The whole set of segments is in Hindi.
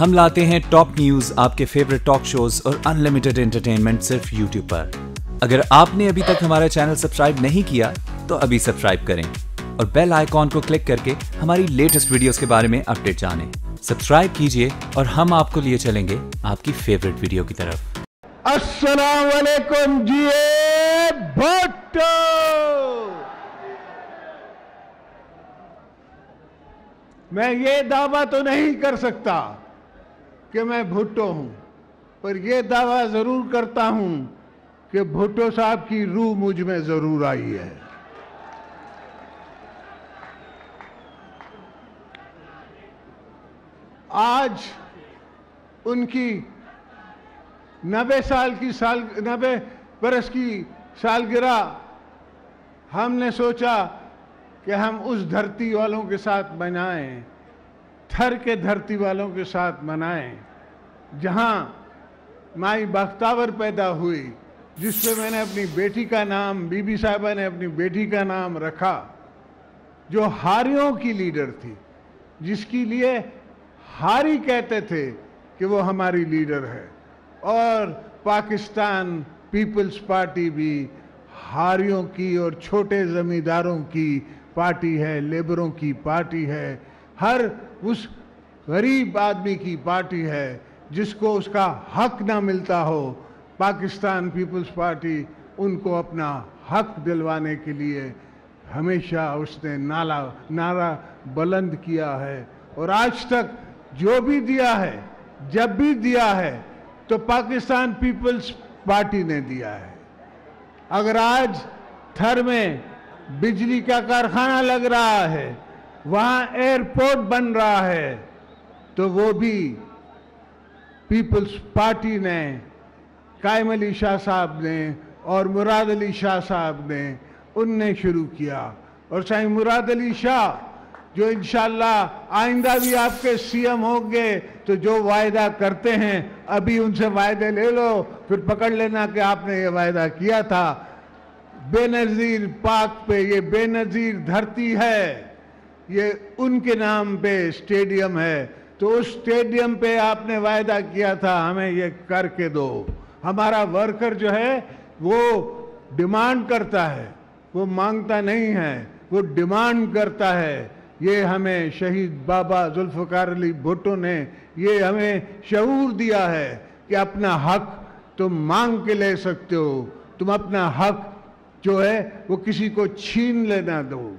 हम लाते हैं टॉप न्यूज, आपके फेवरेट टॉक शोज और अनलिमिटेड एंटरटेनमेंट सिर्फ YouTube पर। अगर आपने अभी तक हमारा चैनल सब्सक्राइब नहीं किया तो अभी सब्सक्राइब करें और बेल आइकॉन को क्लिक करके हमारी लेटेस्ट वीडियोस के बारे में अपडेट जानें। सब्सक्राइब कीजिए और हम आपको लिए चलेंगे आपकी फेवरेट वीडियो की तरफ। अस्सलाम वालेकुम जी भुट्टो। मैं ये दावा तो नहीं कर सकता कि मैं भुट्टो हूं, पर यह दावा जरूर करता हूं कि भुट्टो साहब की रूह मुझ में जरूर आई है। आज उनकी 90 बरस की सालगिरह हमने सोचा कि हम उस धरती वालों के साथ मनाएं, थर के धरती वालों के साथ मनाएं, जहां माई बख्तावर पैदा हुई, जिसपे मैंने अपनी बेटी का नाम, बीबी साहिबा ने अपनी बेटी का नाम रखा, जो हारियों की लीडर थी, जिसके लिए हारी कहते थे कि वो हमारी लीडर है। और पाकिस्तान पीपल्स पार्टी भी हारियों की और छोटे जमींदारों की पार्टी है, लेबरों की पार्टी है, हर उस गरीब आदमी की पार्टी है जिसको उसका हक ना मिलता हो। पाकिस्तान पीपल्स पार्टी उनको अपना हक दिलवाने के लिए हमेशा उसने नारा बुलंद किया है। और आज तक जो भी दिया है, जब भी दिया है, तो पाकिस्तान पीपल्स पार्टी ने दिया है। अगर आज थर में बिजली का कारखाना लग रहा है, वहां एयरपोर्ट बन रहा है, तो वो भी पीपल्स पार्टी ने, कायम अली शाह साहब ने और मुराद अली शाह साहब ने, उनने शुरू किया। और चाहे मुराद अली शाह जो इंशाअल्लाह आइंदा भी आपके सीएम होंगे, तो जो वायदा करते हैं अभी उनसे वायदे ले लो, फिर पकड़ लेना कि आपने ये वायदा किया था। बेनजीर पाक पे ये बेनजीर धरती है, ये उनके नाम पे स्टेडियम है, तो उस स्टेडियम पे आपने वायदा किया था हमें ये करके दो। हमारा वर्कर जो है वो डिमांड करता है, वो मांगता नहीं है, वो डिमांड करता है। ये हमें शहीद बाबा जुल्फ़िकार अली भुट्टो ने ये हमें शऊर दिया है कि अपना हक तुम मांग के ले सकते हो, तुम अपना हक जो है वो किसी को छीन लेना दो।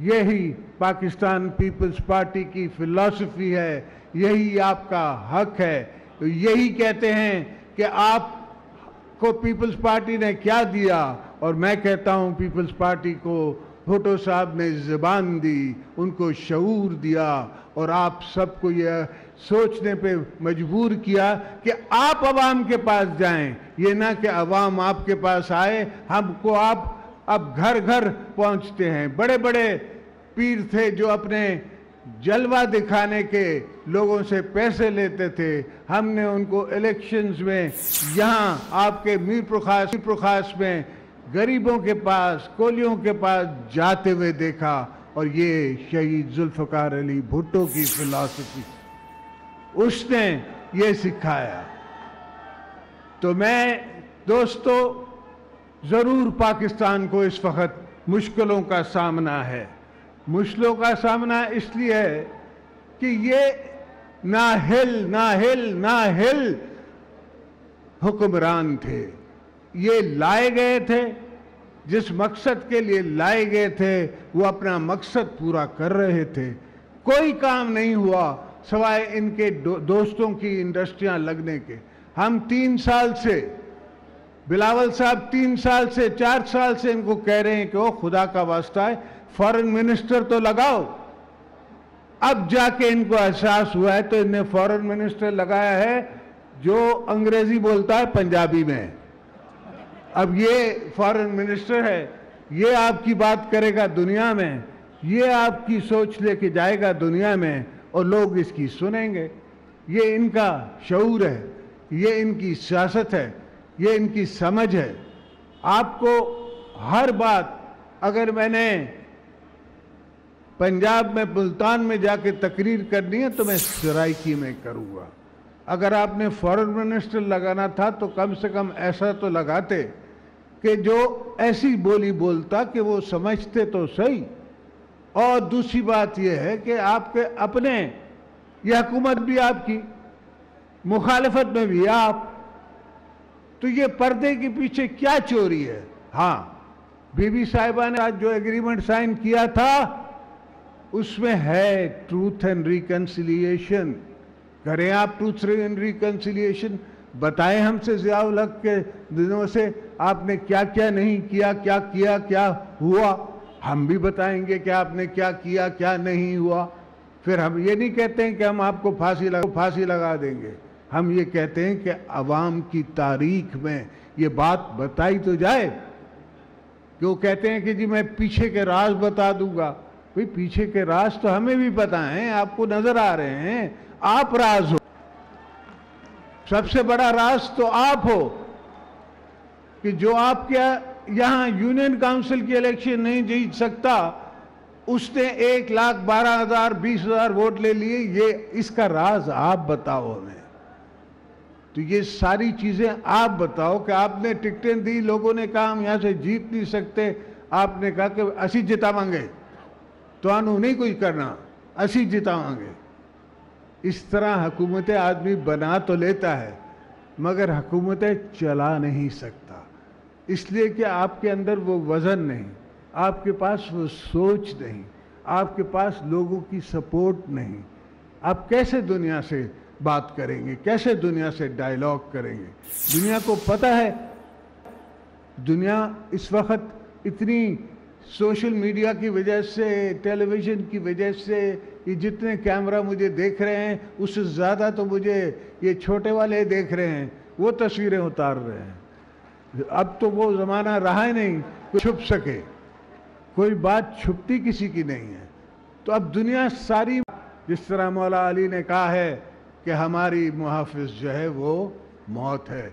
यही पाकिस्तान पीपल्स पार्टी की फिलॉसफी है, यही आपका हक है। तो यही कहते हैं कि आपको पीपल्स पार्टी ने क्या दिया, और मैं कहता हूं पीपल्स पार्टी को भुट्टो साहब ने ज़बान दी, उनको शऊर दिया, और आप सबको यह सोचने पे मजबूर किया कि आप अवाम के पास जाएं, ये ना कि अवाम आपके पास आए। हमको आप अब घर घर पहुंचते हैं। बड़े बड़े पीर थे जो अपने जलवा दिखाने के लोगों से पैसे लेते थे, हमने उनको इलेक्शंस में यहाँ आपके मीर प्रखास में गरीबों के पास, कोलियों के पास जाते हुए देखा। और ये शहीद जुल्फ़िकार अली भुट्टो की फिलॉसफी, उसने ये सिखाया। तो मैं दोस्तों, ज़रूर पाकिस्तान को इस वक्त मुश्किलों का सामना है। मुश्किलों का सामना इसलिए है कि ये नाहिल हुक्मरान थे। ये लाए गए थे, जिस मकसद के लिए लाए गए थे वो अपना मकसद पूरा कर रहे थे। कोई काम नहीं हुआ सवाए इनके दोस्तों की इंडस्ट्रियां लगने के। हम 3 साल से, बिलावल साहब 3 साल से 4 साल से इनको कह रहे हैं कि ओ खुदा का वास्ता है फॉरेन मिनिस्टर तो लगाओ। अब जाके इनको एहसास हुआ है, तो इन्हें फॉरेन मिनिस्टर लगाया है जो अंग्रेजी बोलता है पंजाबी में। अब ये फॉरेन मिनिस्टर है, ये आपकी बात करेगा दुनिया में, ये आपकी सोच लेके जाएगा दुनिया में, और लोग इसकी सुनेंगे। ये इनका शऊर है, ये इनकी सियासत है, ये इनकी समझ है। आपको हर बात, अगर मैंने पंजाब में मुल्तान में जाके तकरीर करनी है तो मैं सराइकी में करूँगा। अगर आपने फॉरेन मिनिस्टर लगाना था तो कम से कम ऐसा तो लगाते कि जो ऐसी बोली बोलता कि वो समझते तो सही। और दूसरी बात यह है कि आपके अपने, यह हुकूमत भी आपकी, मुखालिफत में भी आप, तो ये पर्दे के पीछे क्या चोरी है? हाँ, बीबी साहिबा ने आज जो एग्रीमेंट साइन किया था उसमें है ट्रूथ एंड रिकंसिलिएशन। करें आप ट्रूथ एंड रिकंसिलिएशन, बताएं हमसे ज़ियाउल हक के दिनों से आपने क्या क्या नहीं किया, क्या किया, क्या हुआ। हम भी बताएंगे कि आपने क्या किया, क्या नहीं हुआ। फिर हम ये नहीं कहते हैं कि हम आपको फांसी लगा देंगे, हम ये कहते हैं कि अवाम की तारीख में ये बात बताई तो जाए। कि वो कहते हैं कि जी मैं पीछे के राज बता दूंगा। भाई पीछे के राज तो हमें भी पता है, आपको नजर आ रहे हैं। आप राज हो, सबसे बड़ा राज तो आप हो कि जो आपके यहां यूनियन काउंसिल की इलेक्शन नहीं जीत सकता, उसने 1,12,000 20,000 वोट ले लिए। ये इसका राज आप बताओ हमें। तो ये सारी चीजें आप बताओ कि आपने टिकटें दी, लोगों ने कहा हम यहां से जीत नहीं सकते, आपने कहा कि असी जितावांगे, तो आनू नहीं कुछ करना, असी जितावांगे। इस तरह हुकूमतें आदमी बना तो लेता है मगर हुकूमतें चला नहीं सकता, इसलिए कि आपके अंदर वो वजन नहीं, आपके पास वो सोच नहीं, आपके पास लोगों की सपोर्ट नहीं। आप कैसे दुनिया से बात करेंगे, कैसे दुनिया से डायलॉग करेंगे? दुनिया को पता है, दुनिया इस वक्त इतनी सोशल मीडिया की वजह से, टेलीविज़न की वजह से, ये जितने कैमरा मुझे देख रहे हैं उससे ज़्यादा तो मुझे ये छोटे वाले देख रहे हैं, वो तस्वीरें उतार रहे हैं। अब तो वो ज़माना रहा ही नहीं कि छुप सके, कोई बात छुपती किसी की नहीं है। तो अब दुनिया सारी, जिस तरह मौला अली ने कहा है कि हमारी मुहाफिज जो है वो मौत है,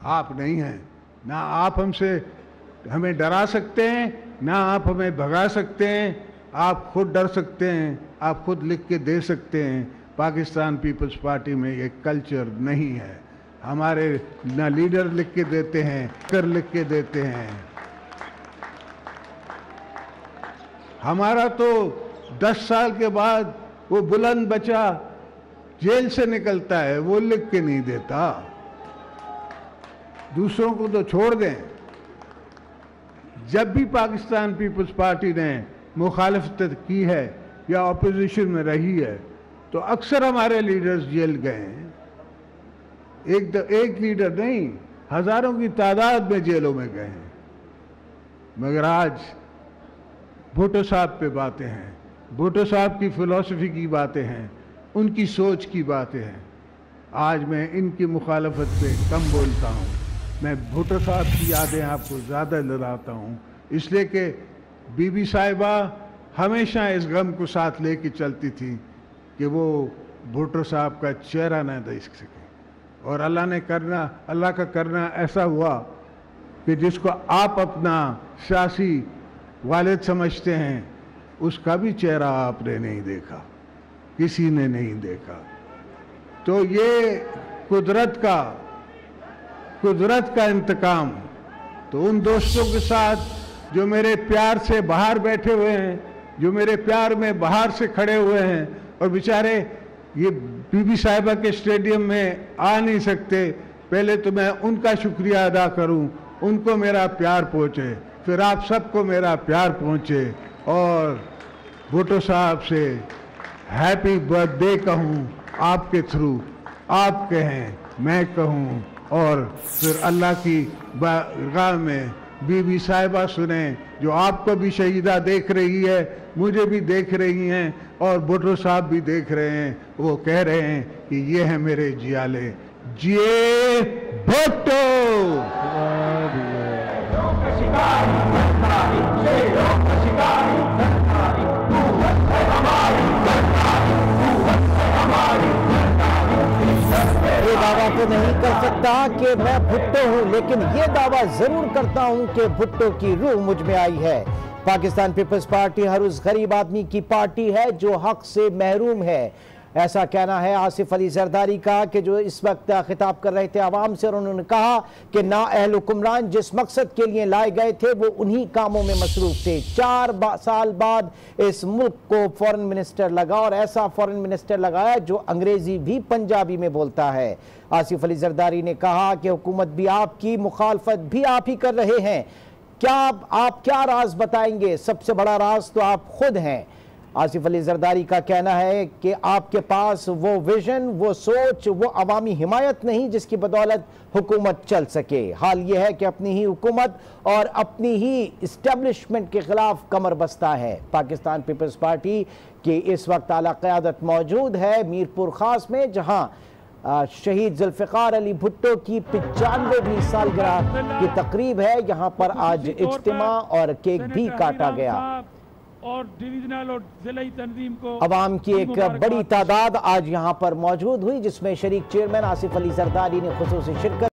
आप नहीं हैं। ना आप हमें डरा सकते हैं, ना आप हमें भगा सकते हैं। आप खुद डर सकते हैं, आप खुद लिख के दे सकते हैं। पाकिस्तान पीपल्स पार्टी में ये कल्चर नहीं है। हमारे ना लीडर लिख के देते हैं, कर लिख के देते हैं। हमारा तो 10 साल के बाद वो बुलंद बच्चा जेल से निकलता है, वो लिख के नहीं देता। दूसरों को तो छोड़ दें। जब भी पाकिस्तान पीपल्स पार्टी ने मुखालिफत की है या अपोजिशन में रही है तो अक्सर हमारे लीडर्स जेल गए हैं। एक लीडर नहीं, हजारों की तादाद में जेलों में गए हैं। मगर आज भुट्टो साहब पे बातें हैं, भुट्टो साहब की फिलॉसफी की बातें हैं, उनकी सोच की बातें हैं। आज मैं इनकी मुखालफत पे कम बोलता हूँ, मैं भुट्टो साहब की यादें आपको ज़्यादा दिलाता हूँ, इसलिए कि बीबी साहिबा हमेशा इस गम को साथ लेके चलती थी कि वो भुट्टो साहब का चेहरा न देख सके। और अल्लाह का करना ऐसा हुआ कि जिसको आप अपना सियासी वालिद समझते हैं उसका भी चेहरा आपने नहीं देखा, किसी ने नहीं देखा। तो ये कुदरत का इंतकाम। तो उन दोस्तों के साथ जो मेरे प्यार से बाहर बैठे हुए हैं, जो मेरे प्यार में बाहर से खड़े हुए हैं और बेचारे ये बीबी साहिबा के स्टेडियम में आ नहीं सकते, पहले तो मैं उनका शुक्रिया अदा करूं, उनको मेरा प्यार पहुंचे, फिर आप सबको मेरा प्यार पहुंचे और भुट्टो साहब से हैप्पी बर्थडे कहूं आपके थ्रू, आप कहें मैं कहूं और फिर अल्लाह की बारगाह में बीबी साहिबा सुने जो आपको भी शहीदा देख रही है, मुझे भी देख रही हैं और भुट्टो साहब भी देख रहे हैं। वो कह रहे हैं कि ये है मेरे जियाले, जिए भुट्टो। ये दावा तो नहीं कर सकता कि मैं भुट्टो हूं, लेकिन ये दावा जरूर करता हूं कि भुट्टो की रूह मुझ में आई है। पाकिस्तान पीपल्स पार्टी हर उस गरीब आदमी की पार्टी है जो हक से महरूम है। ऐसा कहना है आसिफ अली जरदारी का कि जो इस वक्त खिताब कर रहे थे आवाम से, और उन्होंने कहा कि नाअहल हुक्मरान जिस मकसद के लिए लाए गए थे वो उन्हीं कामों में मसरूफ थे। 4 साल बाद इस मुल्क को फॉरेन मिनिस्टर लगा, और ऐसा फॉरेन मिनिस्टर लगाया जो अंग्रेजी भी पंजाबी में बोलता है। आसिफ अली जरदारी ने कहा कि हुकूमत भी आपकी, मुखालफत भी आप ही कर रहे हैं। क्या आप क्या राज बताएंगे? सबसे बड़ा राज तो आप खुद हैं। आसिफ अली जरदारी का कहना है कि आपके पास वो विजन, वो सोच, वो अवामी हिमायत नहीं जिसकी बदौलत हुकूमत चल सके। हाल ये है कि अपनी ही हुकूमत और अपनी ही इस्टेब्लिशमेंट के खिलाफ कमर बस्ता है। पाकिस्तान पीपल्स पार्टी की इस वक्त आला क़यादत मौजूद है मीरपुर खास में, जहाँ शहीद जुल्फ़िकार अली भुट्टो की 95वीं सालगिरह की तकरीब है। यहाँ पर आज इज्तिमा और केक भी काटा गया और डिवीजनल और जिलाई तंजीम को अवाम की एक बड़ी तादाद आज यहाँ पर मौजूद हुई, जिसमें शरीक चेयरमैन आसिफ अली जरदारी ने खुसूसी शिरकत